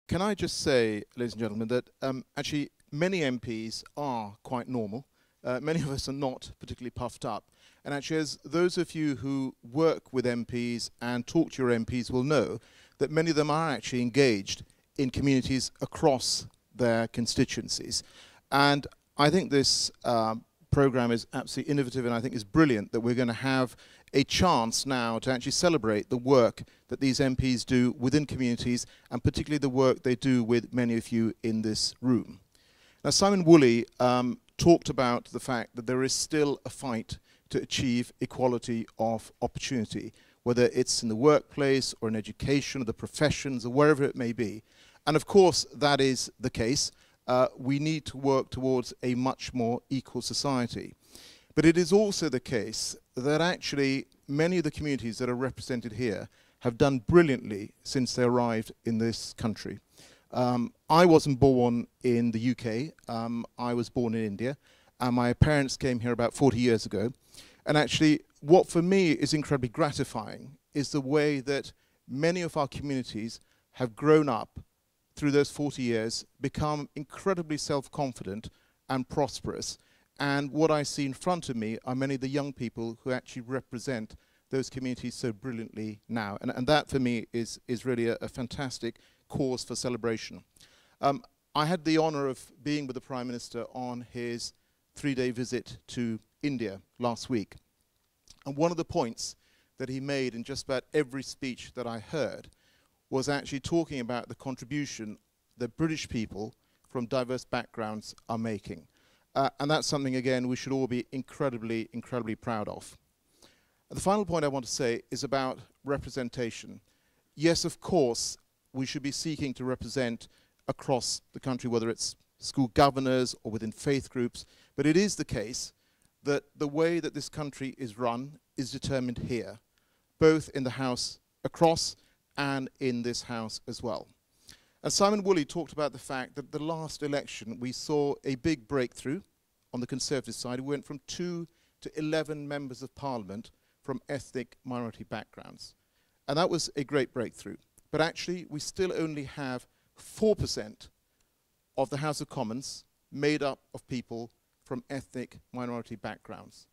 Can I just say, ladies and gentlemen, that actually many MPs are quite normal. Many of us are not particularly puffed up. And actually, as those of you who work with MPs and talk to your MPs will know, that many of them are actually engaged in communities across their constituencies. And I think this program is absolutely innovative, and I think it's brilliant that we're going to have a chance now to actually celebrate the work that these MPs do within communities, and particularly the work they do with many of you in this room. Now, Simon Woolley talked about the fact that there is still a fight to achieve equality of opportunity, whether it's in the workplace or in education or the professions or wherever it may be. And of course, that is the case. We need to work towards a much more equal society. But it is also the case that actually many of the communities that are represented here have done brilliantly since they arrived in this country. I wasn't born in the UK. I was born in India, and my parents came here about 40 years ago. And actually, what for me is incredibly gratifying is the way that many of our communities have grown up through those 40 years, become incredibly self-confident and prosperous. And what I see in front of me are many of the young people who actually represent those communities so brilliantly now. And that for me is really a fantastic cause for celebration. I had the honor of being with the Prime Minister on his 3-day visit to India last week. And one of the points that he made in just about every speech that I heard was actually talking about the contribution that British people from diverse backgrounds are making. And that's something, again, we should all be incredibly, incredibly proud of. The final point I want to say is about representation. Yes, of course, we should be seeking to represent across the country, whether it's school governors or within faith groups, but it is the case that the way that this country is run is determined here, both in the House across and in this House as well. And Simon Woolley talked about the fact that the last election we saw a big breakthrough on the Conservative side. We went from 2 to 11 members of Parliament from ethnic minority backgrounds. And that was a great breakthrough. But actually, we still only have 4% of the House of Commons made up of people from ethnic minority backgrounds.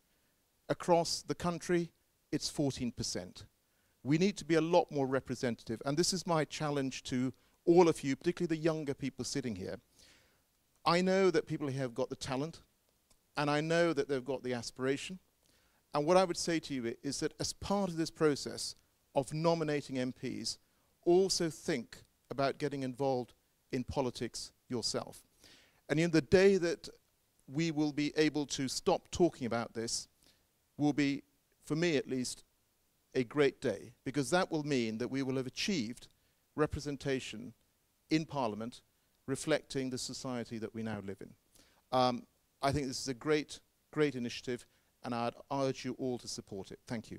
Across the country, it's 14%. We need to be a lot more representative. And this is my challenge to all of you, particularly the younger people sitting here. I know that people here have got the talent, and I know that they've got the aspiration. And what I would say to you is that as part of this process of nominating MPs, also think about getting involved in politics yourself. And in the day that we will be able to stop talking about this will be, for me at least, a great day, because that will mean that we will have achieved representation in Parliament reflecting the society that we now live in. I think this is a great, great initiative, and I'd urge you all to support it. Thank you.